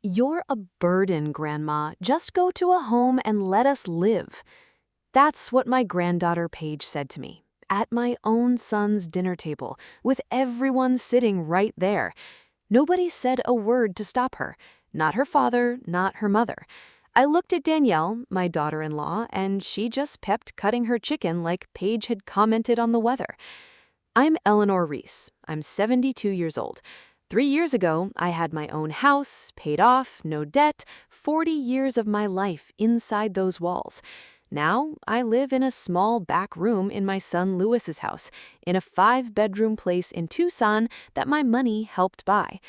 "You're a burden, Grandma. Just go to a home and let us live." That's what my granddaughter Paige said to me, at my own son's dinner table, with everyone sitting right there. Nobody said a word to stop her. Not her father, not her mother. I looked at Danielle, my daughter-in-law, and she just kept cutting her chicken like Paige had commented on the weather. I'm Eleanor Reese. I'm 72 years old. 3 years ago, I had my own house, paid off, no debt, 40 years of my life inside those walls. Now, I live in a small back room in my son Lewis's house, in a 5-bedroom place in Tucson that my money helped buy.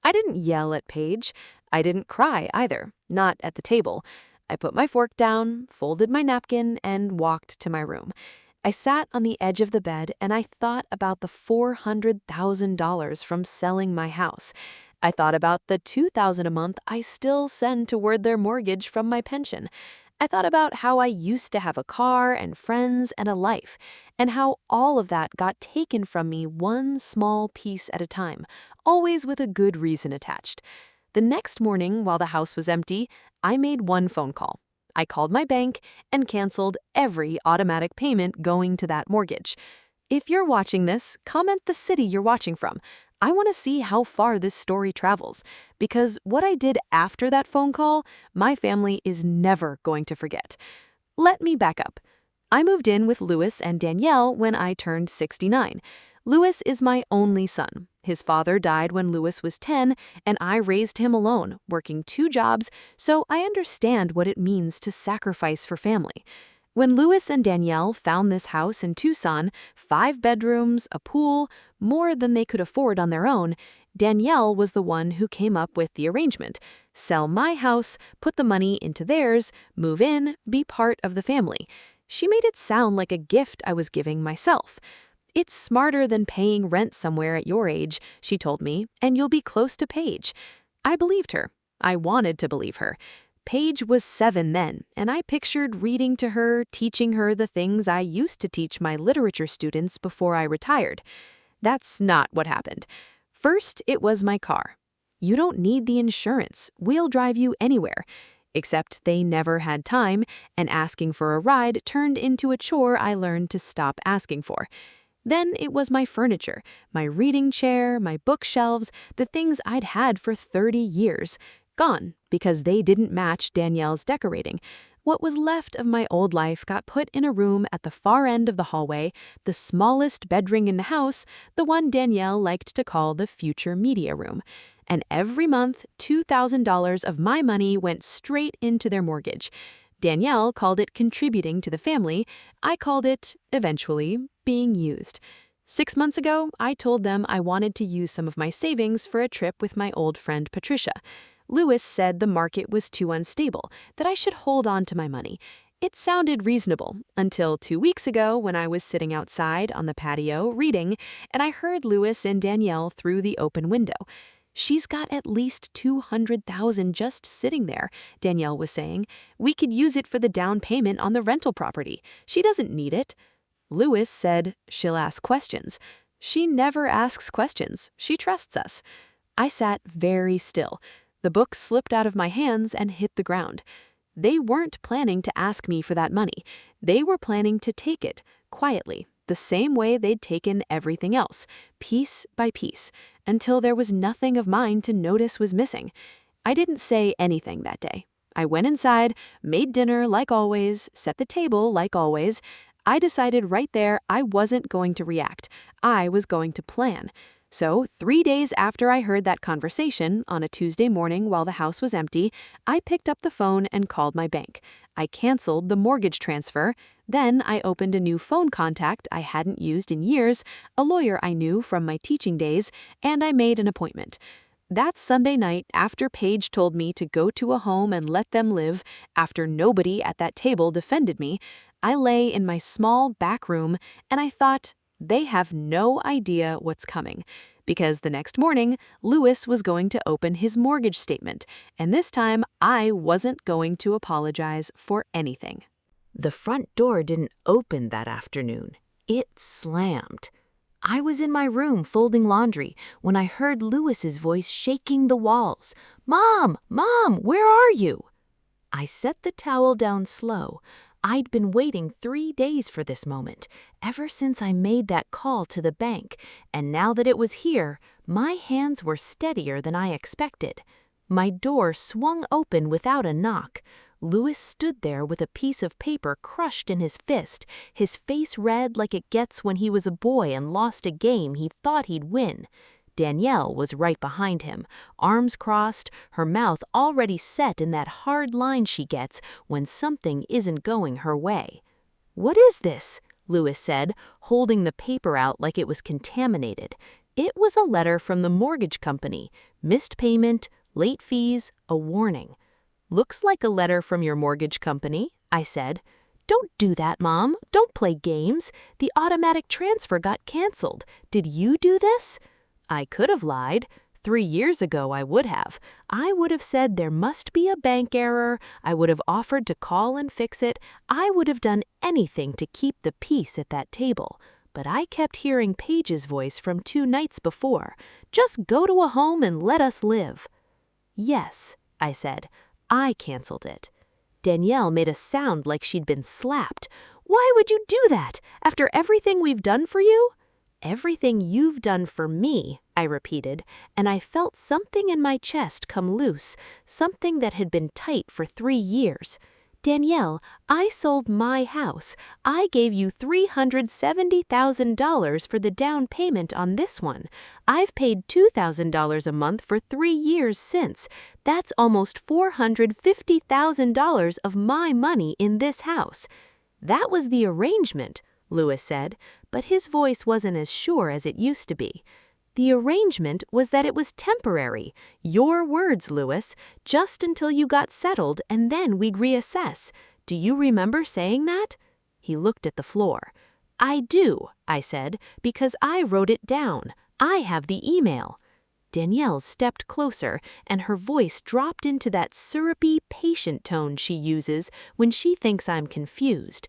I didn't yell at Paige. I didn't cry either, not at the table. I put my fork down, folded my napkin, and walked to my room. I sat on the edge of the bed and I thought about the $400,000 from selling my house. I thought about the $2,000 a month I still send toward their mortgage from my pension. I thought about how I used to have a car and friends and a life, and how all of that got taken from me one small piece at a time, always with a good reason attached. The next morning, while the house was empty, I made one phone call. I called my bank and canceled every automatic payment going to that mortgage. If you're watching this, comment the city you're watching from. I want to see how far this story travels, because what I did after that phone call, my family is never going to forget. Let me back up. I moved in with Lewis and Danielle when I turned 69. Lewis is my only son. His father died when Lewis was 10, and I raised him alone, working 2 jobs, so I understand what it means to sacrifice for family. When Lewis and Danielle found this house in Tucson, 5 bedrooms, a pool, more than they could afford on their own, Danielle was the one who came up with the arrangement. Sell my house, put the money into theirs, move in, be part of the family. She made it sound like a gift I was giving myself. "It's smarter than paying rent somewhere at your age," she told me, "and you'll be close to Paige." I believed her. I wanted to believe her. Paige was 7 then, and I pictured reading to her, teaching her the things I used to teach my literature students before I retired. That's not what happened. First, it was my car. "You don't need the insurance. We'll drive you anywhere." Except they never had time, and asking for a ride turned into a chore I learned to stop asking for. Then it was my furniture, my reading chair, my bookshelves, the things I'd had for 30 years. Gone, because they didn't match Danielle's decorating. What was left of my old life got put in a room at the far end of the hallway, the smallest bedroom in the house, the one Danielle liked to call the future media room. And every month, $2,000 of my money went straight into their mortgage. Danielle called it contributing to the family. I called it, eventually, being used. 6 months ago, I told them I wanted to use some of my savings for a trip with my old friend Patricia. Lewis said the market was too unstable, that I should hold on to my money. It sounded reasonable, until 2 weeks ago when I was sitting outside on the patio reading, and I heard Lewis and Danielle through the open window. "She's got at least $200,000 just sitting there," Danielle was saying. "We could use it for the down payment on the rental property. She doesn't need it." Lewis said, "She'll ask questions." She never asks questions. She trusts us. I sat very still. The book slipped out of my hands and hit the ground. They weren't planning to ask me for that money. They were planning to take it, quietly, the same way they'd taken everything else, piece by piece, until there was nothing of mine to notice was missing. I didn't say anything that day. I went inside, made dinner like always, set the table like always. I decided right there I wasn't going to react. I was going to plan. So 3 days after I heard that conversation, on a Tuesday morning while the house was empty, I picked up the phone and called my bank. I canceled the mortgage transfer. Then I opened a new phone contact I hadn't used in years, a lawyer I knew from my teaching days, and I made an appointment. That Sunday night, after Paige told me to go to a home and let them live, after nobody at that table defended me, I lay in my small back room and I thought, they have no idea what's coming. Because the next morning, Lewis was going to open his mortgage statement, and this time I wasn't going to apologize for anything. The front door didn't open that afternoon. It slammed. I was in my room folding laundry when I heard Louis's voice shaking the walls. "Mom! Mom! Where are you?" I set the towel down slow. I'd been waiting 3 days for this moment, ever since I made that call to the bank, and now that it was here, my hands were steadier than I expected. My door swung open without a knock. Louis stood there with a piece of paper crushed in his fist, his face red like it gets when he was a boy and lost a game he thought he'd win. Danielle was right behind him, arms crossed, her mouth already set in that hard line she gets when something isn't going her way. "What is this?" Louis said, holding the paper out like it was contaminated. It was a letter from the mortgage company. Missed payment, late fees, a warning. "Looks like a letter from your mortgage company," I said. "Don't do that, Mom. Don't play games. The automatic transfer got canceled. Did you do this?" I could have lied. 3 years ago I would have. I would have said there must be a bank error. I would have offered to call and fix it. I would have done anything to keep the peace at that table. But I kept hearing Paige's voice from 2 nights before. "Just go to a home and let us live." "Yes," I said. I canceled it. Danielle made a sound like she'd been slapped. "Why would you do that, after everything we've done for you?" "Everything you've done for me," I repeated, and I felt something in my chest come loose, something that had been tight for 3 years. "Danielle, I sold my house. I gave you $370,000 for the down payment on this one. I've paid $2,000 a month for 3 years since. That's almost $450,000 of my money in this house." "That was the arrangement," Louis said, but his voice wasn't as sure as it used to be. "The arrangement was that it was temporary. Your words, Louis, just until you got settled and then we'd reassess. Do you remember saying that?" He looked at the floor. "I do," I said, "because I wrote it down. I have the email." Danielle stepped closer, and her voice dropped into that syrupy, patient tone she uses when she thinks I'm confused.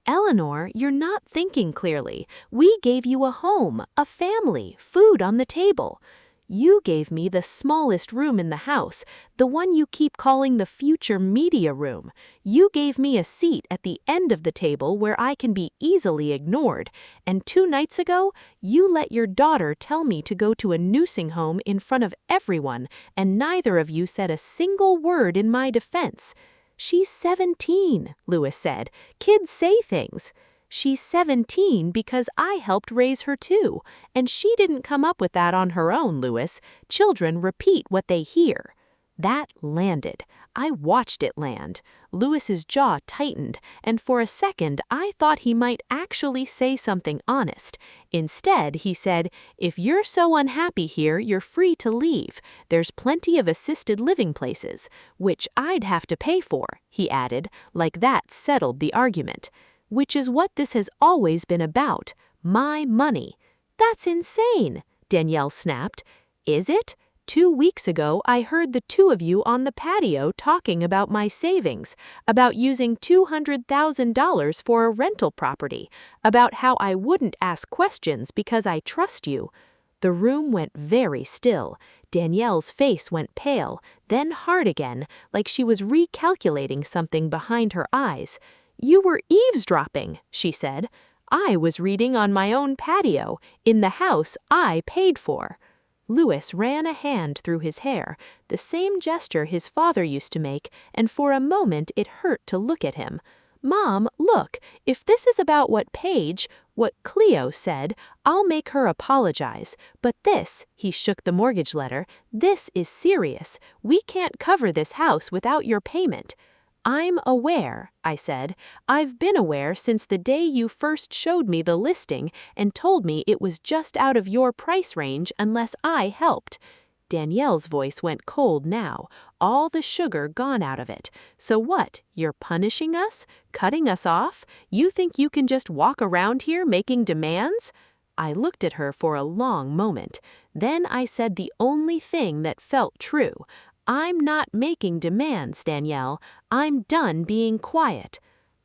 "Eleanor, you're not thinking clearly. We gave you a home, a family, food on the table. You gave me the smallest room in the house, the one you keep calling the future media room. You gave me a seat at the end of the table where I can be easily ignored. And 2 nights ago, you let your daughter tell me to go to a nursing home in front of everyone, and neither of you said a single word in my defense." "She's 17, Louis said. "Kids say things." "She's 17 because I helped raise her too. And she didn't come up with that on her own, Louis. Children repeat what they hear." That landed. I watched it land. Louis's jaw tightened, and for a second I thought he might actually say something honest. Instead, he said, "If you're so unhappy here, you're free to leave. There's plenty of assisted living places, which I'd have to pay for," he added, like that settled the argument. "Which is what this has always been about, my money." "That's insane," Danielle snapped. "Is it? 2 weeks ago, I heard the 2 of you on the patio talking about my savings, about using $200,000 for a rental property, about how I wouldn't ask questions because I trust you." The room went very still. Danielle's face went pale, then hard again, like she was recalculating something behind her eyes. "You were eavesdropping," she said. "I was reading on my own patio, in the house I paid for." Louis ran a hand through his hair, the same gesture his father used to make, and for a moment it hurt to look at him. "Mom, look, if this is about what Cleo said, I'll make her apologize. But this," he shook the mortgage letter, "this is serious. We can't cover this house without your payment." "I'm aware," I said. "I've been aware since the day you first showed me the listing and told me it was just out of your price range unless I helped." Danielle's voice went cold now, all the sugar gone out of it. "So what, you're punishing us? Cutting us off? You think you can just walk around here making demands?" I looked at her for a long moment. Then I said the only thing that felt true. "I'm not making demands, Danielle. I'm done being quiet."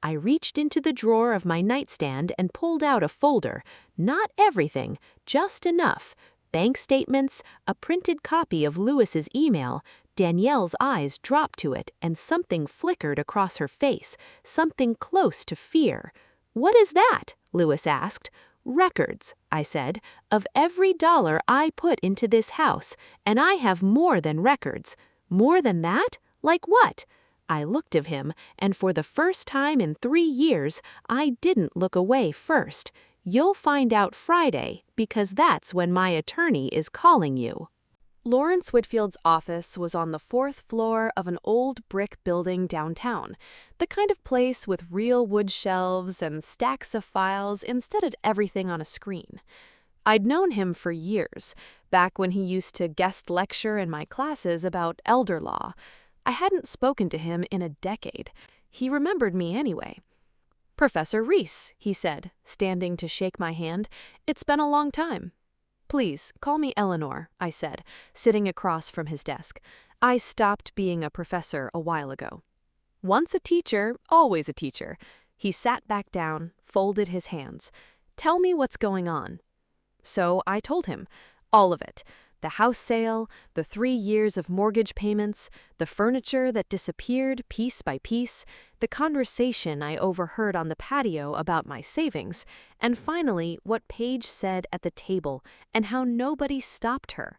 I reached into the drawer of my nightstand and pulled out a folder. Not everything, just enough. Bank statements, a printed copy of Lewis's email. Danielle's eyes dropped to it, and something flickered across her face, something close to fear. "What is that?" Lewis asked. "Records," I said, "of every dollar I put into this house, and I have more than records." "More than that? Like what?" I looked at him, and for the first time in 3 years, I didn't look away first. "You'll find out Friday, because that's when my attorney is calling you." Lawrence Whitfield's office was on the 4th floor of an old brick building downtown, the kind of place with real wood shelves and stacks of files instead of everything on a screen. I'd known him for years, back when he used to guest lecture in my classes about elder law. I hadn't spoken to him in a decade. He remembered me anyway. "Professor Reese," he said, standing to shake my hand. "It's been a long time." "Please, call me Eleanor," I said, sitting across from his desk. I stopped being a professor a while ago. "Once a teacher, always a teacher." He sat back down, folded his hands. "Tell me what's going on." So I told him, all of it. The house sale, the 3 years of mortgage payments, the furniture that disappeared piece by piece, the conversation I overheard on the patio about my savings, and finally what Paige said at the table and how nobody stopped her.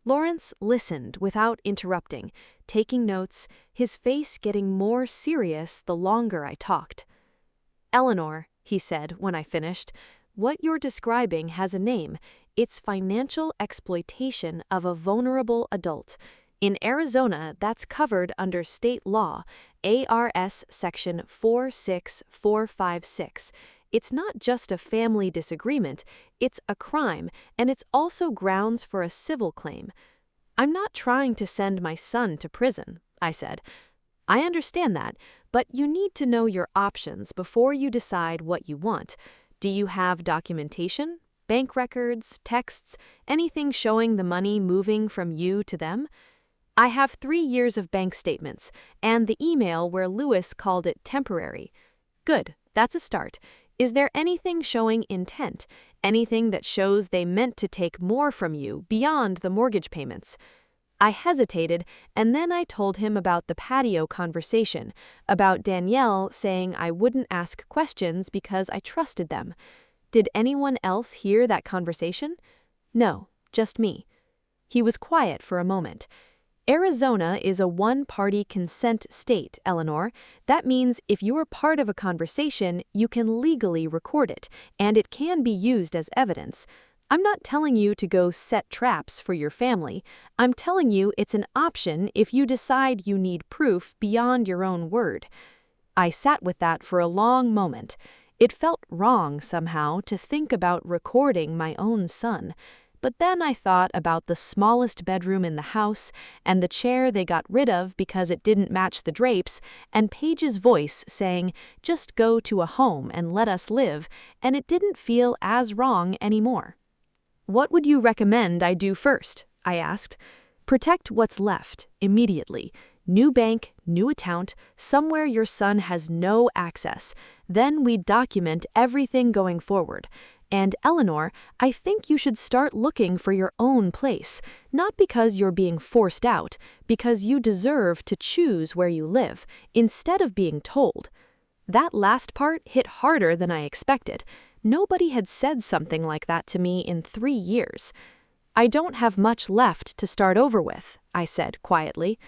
Lawrence listened without interrupting, taking notes, his face getting more serious the longer I talked. "Eleanor," he said when I finished, "what you're describing has a name. It's financial exploitation of a vulnerable adult. In Arizona, that's covered under state law, ARS Section 46456. It's not just a family disagreement, it's a crime, and it's also grounds for a civil claim." "I'm not trying to send my son to prison," I said. "I understand that, but you need to know your options before you decide what you want. Do you have documentation? Bank records, texts, anything showing the money moving from you to them?" "I have 3 years of bank statements, and the email where Lewis called it temporary." "Good, that's a start. Is there anything showing intent, anything that shows they meant to take more from you beyond the mortgage payments?" I hesitated, and then I told him about the patio conversation, about Danielle saying I wouldn't ask questions because I trusted them. "Did anyone else hear that conversation?" "No, just me." He was quiet for a moment. "Arizona is a one-party consent state, Eleanor. That means if you're part of a conversation, you can legally record it, and it can be used as evidence. I'm not telling you to go set traps for your family. I'm telling you it's an option if you decide you need proof beyond your own word." I sat with that for a long moment. It felt wrong somehow to think about recording my own son. But then I thought about the smallest bedroom in the house, and the chair they got rid of because it didn't match the drapes, and Paige's voice saying, "Just go to a home and let us live," and it didn't feel as wrong anymore. "What would you recommend I do first?" I asked. "Protect what's left, immediately. New bank, new account, somewhere your son has no access. Then we document everything going forward. And Eleanor, I think you should start looking for your own place, not because you're being forced out, because you deserve to choose where you live, instead of being told." That last part hit harder than I expected. Nobody had said something like that to me in 3 years. "I don't have much left to start over with," I said quietly.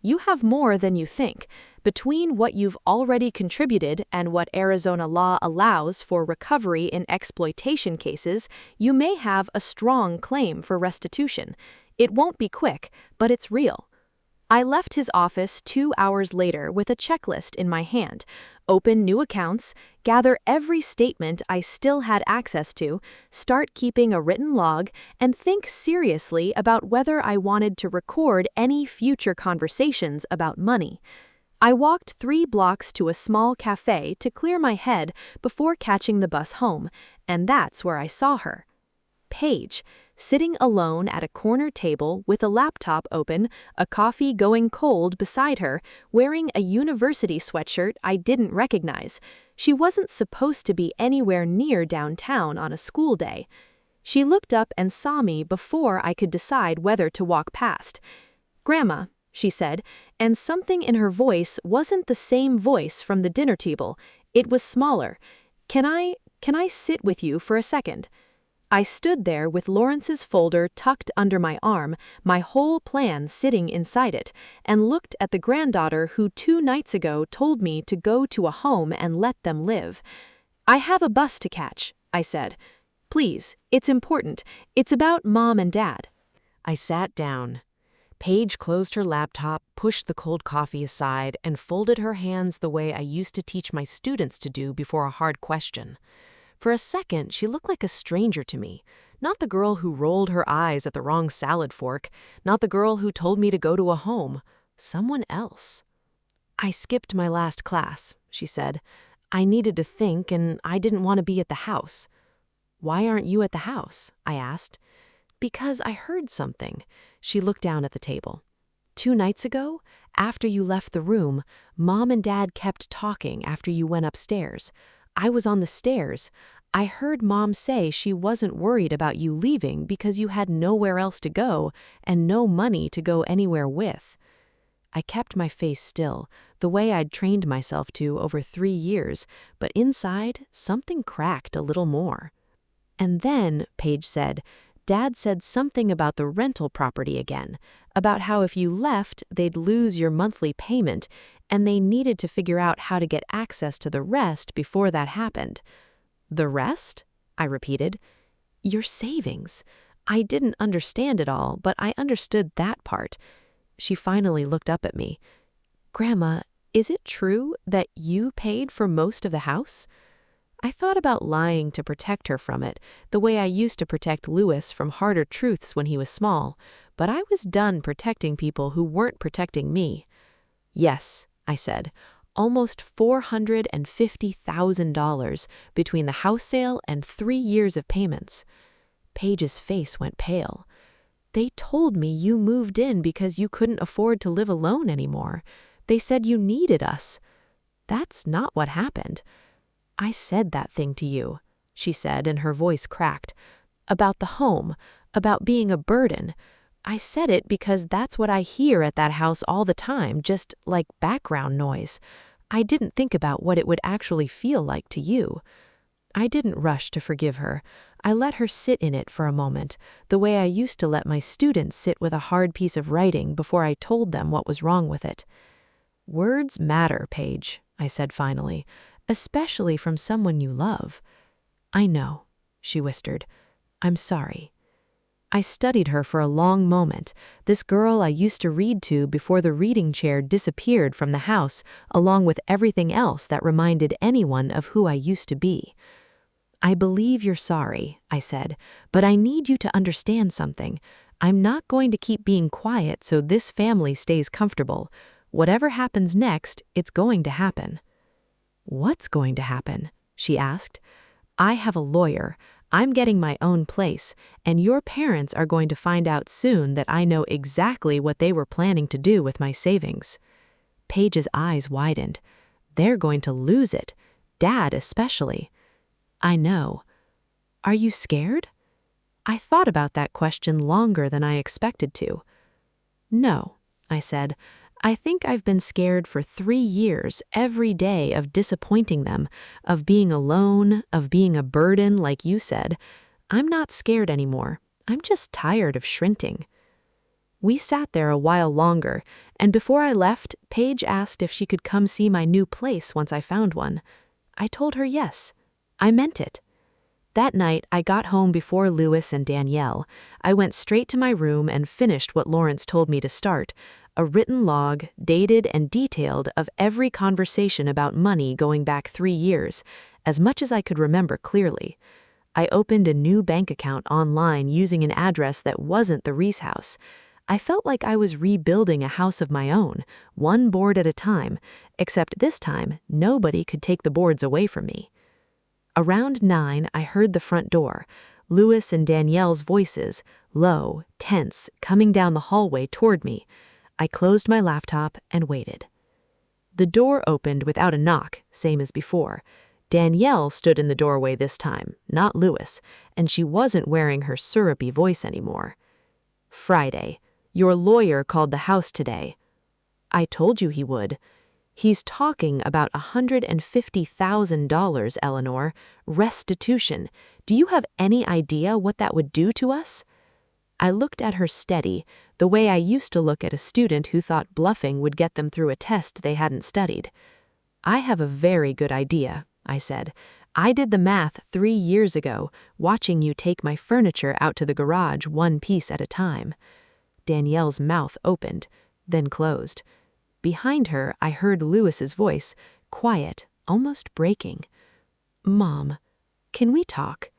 "You have more than you think. Between what you've already contributed and what Arizona law allows for recovery in exploitation cases, you may have a strong claim for restitution. It won't be quick, but it's real." I left his office 2 hours later with a checklist in my hand: open new accounts, gather every statement I still had access to, start keeping a written log, and think seriously about whether I wanted to record any future conversations about money. I walked 3 blocks to a small cafe to clear my head before catching the bus home, and that's where I saw her. Paige, sitting alone at a corner table with a laptop open, a coffee going cold beside her, wearing a university sweatshirt I didn't recognize. She wasn't supposed to be anywhere near downtown on a school day. She looked up and saw me before I could decide whether to walk past. "Grandma," she said, and something in her voice wasn't the same voice from the dinner table. It was smaller. Can I sit with you for a second?" I stood there with Lawrence's folder tucked under my arm, my whole plan sitting inside it, and looked at the granddaughter who 2 nights ago told me to go to a home and let them live. "I have a bus to catch," I said. "Please, it's important. It's about Mom and Dad." I sat down. Paige closed her laptop, pushed the cold coffee aside, and folded her hands the way I used to teach my students to do before a hard question. For a second, she looked like a stranger to me. Not the girl who rolled her eyes at the wrong salad fork, not the girl who told me to go to a home. Someone else. "I skipped my last class," she said. "I needed to think, and I didn't want to be at the house." "Why aren't you at the house?" I asked. "Because I heard something." She looked down at the table. "2 nights ago, after you left the room, Mom and Dad kept talking after you went upstairs. I was on the stairs. I heard Mom say she wasn't worried about you leaving because you had nowhere else to go and no money to go anywhere with." I kept my face still, the way I'd trained myself to over 3 years, but inside, something cracked a little more. "And then," Paige said, "Dad said something about the rental property again, about how if you left, they'd lose your monthly payment, and they needed to figure out how to get access to the rest before that happened." "The rest?" I repeated. "Your savings." I didn't understand it all, but I understood that part. She finally looked up at me. "Grandma, is it true that you paid for most of the house?" I thought about lying to protect her from it, the way I used to protect Louis from harder truths when he was small, but I was done protecting people who weren't protecting me. "Yes," I said, "almost $450,000 between the house sale and 3 years of payments." Paige's face went pale. "They told me you moved in because you couldn't afford to live alone anymore. They said you needed us." "That's not what happened." "I said that thing to you," she said, and her voice cracked. "About the home, about being a burden. I said it because that's what I hear at that house all the time, just like background noise. I didn't think about what it would actually feel like to you." I didn't rush to forgive her. I let her sit in it for a moment, the way I used to let my students sit with a hard piece of writing before I told them what was wrong with it. "Words matter, Paige," I said finally, "especially from someone you love." "I know," she whispered. "I'm sorry." I studied her for a long moment, this girl I used to read to before the reading chair disappeared from the house, along with everything else that reminded anyone of who I used to be. "I believe you're sorry," I said, "but I need you to understand something. I'm not going to keep being quiet so this family stays comfortable. Whatever happens next, it's going to happen." "What's going to happen?" she asked. "I have a lawyer. I'm getting my own place, and your parents are going to find out soon that I know exactly what they were planning to do with my savings." Paige's eyes widened. "They're going to lose it. Dad especially." "I know." "Are you scared?" I thought about that question longer than I expected to. "No," I said. "I think I've been scared for 3 years every day of disappointing them, of being alone, of being a burden like you said. I'm not scared anymore. I'm just tired of shrinking." We sat there a while longer, and before I left, Paige asked if she could come see my new place once I found one. I told her yes. I meant it. That night, I got home before Louis and Danielle. I went straight to my room and finished what Lawrence told me to start, a written log, dated and detailed, of every conversation about money going back 3 years, as much as I could remember clearly. I opened a new bank account online using an address that wasn't the Reese house. I felt like I was rebuilding a house of my own, one board at a time, except this time nobody could take the boards away from me. Around 9, I heard the front door. Louis and Danielle's voices, low, tense, coming down the hallway toward me. I closed my laptop and waited. The door opened without a knock, same as before. Danielle stood in the doorway this time, not Louis, and she wasn't wearing her syrupy voice anymore. Friday. Your lawyer called the house today. I told you he would. He's talking about $150,000, Eleanor. Restitution. Do you have any idea what that would do to us? I looked at her steady, the way I used to look at a student who thought bluffing would get them through a test they hadn't studied. I have a very good idea, I said. I did the math 3 years ago, watching you take my furniture out to the garage one piece at a time. Danielle's mouth opened, then closed. Behind her, I heard Louis's voice, quiet, almost breaking. Mom, can we talk?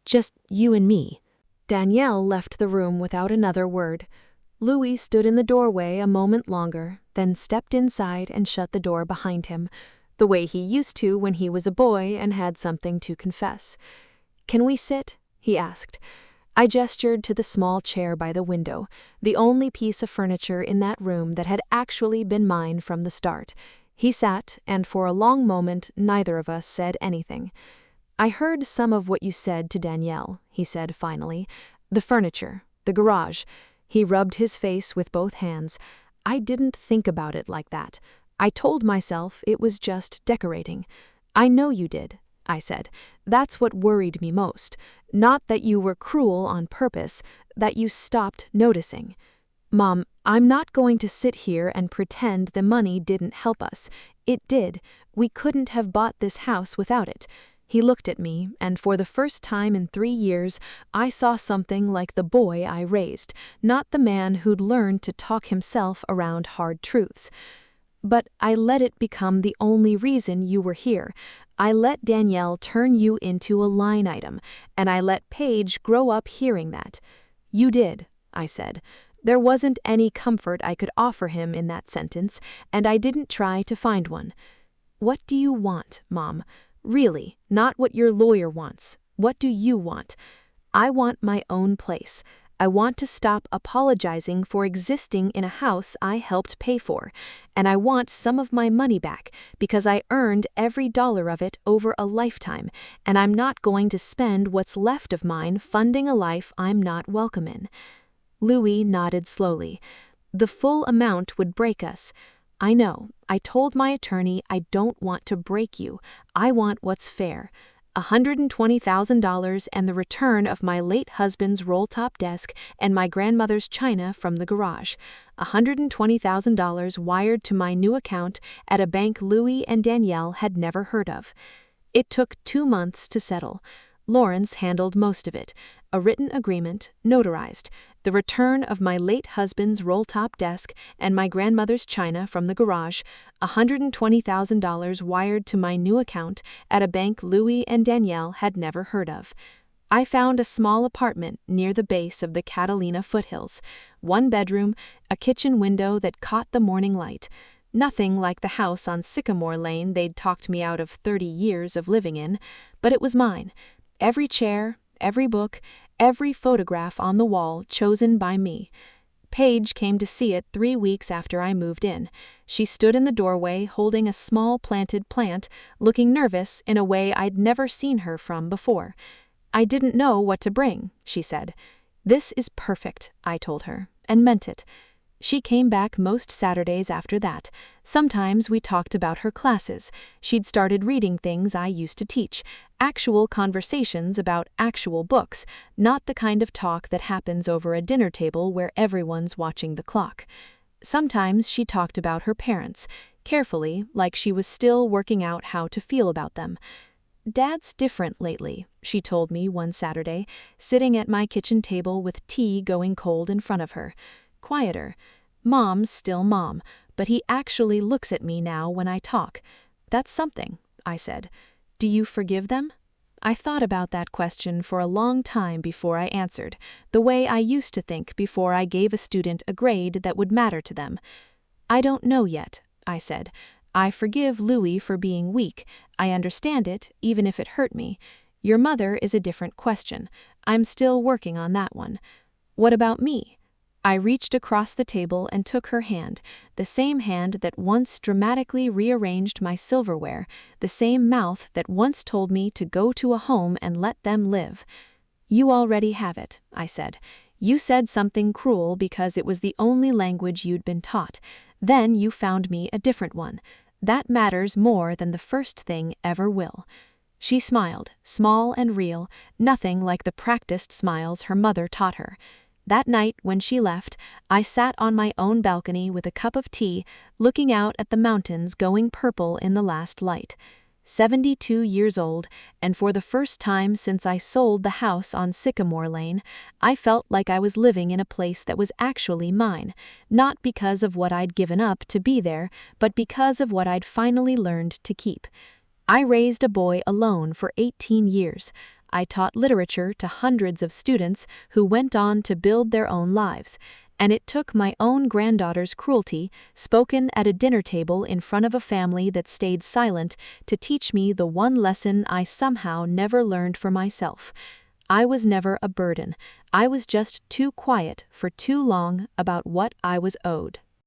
Just you and me. Danielle left the room without another word. Louis stood in the doorway a moment longer, then stepped inside and shut the door behind him, the way he used to when he was a boy and had something to confess. "Can we sit?" he asked. I gestured to the small chair by the window, the only piece of furniture in that room that had actually been mine from the start. He sat, and for a long moment neither of us said anything. "I heard some of what you said to Danielle," he said finally. "The furniture, the garage." He rubbed his face with both hands. "I didn't think about it like that. I told myself it was just decorating." "I know you did," I said. "That's what worried me most. Not that you were cruel on purpose, that you stopped noticing." "Mom, I'm not going to sit here and pretend the money didn't help us. It did. We couldn't have bought this house without it." He looked at me, and for the first time in 3 years, I saw something like the boy I raised, not the man who'd learned to talk himself around hard truths. "But I let it become the only reason you were here. I let Danielle turn you into a line item, and I let Paige grow up hearing that." "You did," I said. There wasn't any comfort I could offer him in that sentence, and I didn't try to find one. "What do you want, Mom? Really, not what your lawyer wants. What do you want?" "I want my own place. I want to stop apologizing for existing in a house I helped pay for, and I want some of my money back because I earned every dollar of it over a lifetime, and I'm not going to spend what's left of mine funding a life I'm not welcome in." Louis nodded slowly. "The full amount would break us." "I know. I told my attorney I don't want to break you. I want what's fair. $120,000 and the return of my late husband's roll-top desk and my grandmother's china from the garage. $120,000 wired to my new account at a bank Louis and Danielle had never heard of. It took 2 months to settle. Lawrence handled most of it. A written agreement, notarized. The return of my late husband's roll-top desk and my grandmother's china from the garage. $120,000 wired to my new account at a bank Louis and Danielle had never heard of. I found a small apartment near the base of the Catalina foothills. 1 bedroom, a kitchen window that caught the morning light. Nothing like the house on Sycamore Lane they'd talked me out of 30 years of living in, but it was mine. Every chair, every book, every photograph on the wall chosen by me. Paige came to see it 3 weeks after I moved in. She stood in the doorway holding a small planted plant, looking nervous in a way I'd never seen her from before. "I didn't know what to bring," she said. "This is perfect," I told her, and meant it. She came back most Saturdays after that. Sometimes we talked about her classes. She'd started reading things I used to teach, actual conversations about actual books, not the kind of talk that happens over a dinner table where everyone's watching the clock. Sometimes she talked about her parents, carefully, like she was still working out how to feel about them. "Dad's different lately," she told me one Saturday, sitting at my kitchen table with tea going cold in front of her. "Quieter. Mom's still Mom, but he actually looks at me now when I talk. That's something," I said. "Do you forgive them?" I thought about that question for a long time before I answered, the way I used to think before I gave a student a grade that would matter to them. "I don't know yet," I said. "I forgive Louis for being weak. I understand it, even if it hurt me. Your mother is a different question. I'm still working on that one. What about me? I reached across the table and took her hand, the same hand that once dramatically rearranged my silverware, the same mouth that once told me to go to a home and let them live. You already have it, I said. You said something cruel because it was the only language you'd been taught. Then you found me a different one. That matters more than the first thing ever will. She smiled, small and real, nothing like the practiced smiles her mother taught her. That night, when she left, I sat on my own balcony with a cup of tea, looking out at the mountains going purple in the last light. 72 years old, and for the first time since I sold the house on Sycamore Lane, I felt like I was living in a place that was actually mine, not because of what I'd given up to be there, but because of what I'd finally learned to keep. I raised a boy alone for 18 years. I taught literature to hundreds of students who went on to build their own lives, and it took my own granddaughter's cruelty, spoken at a dinner table in front of a family that stayed silent, to teach me the one lesson I somehow never learned for myself. I was never a burden. I was just too quiet for too long about what I was owed.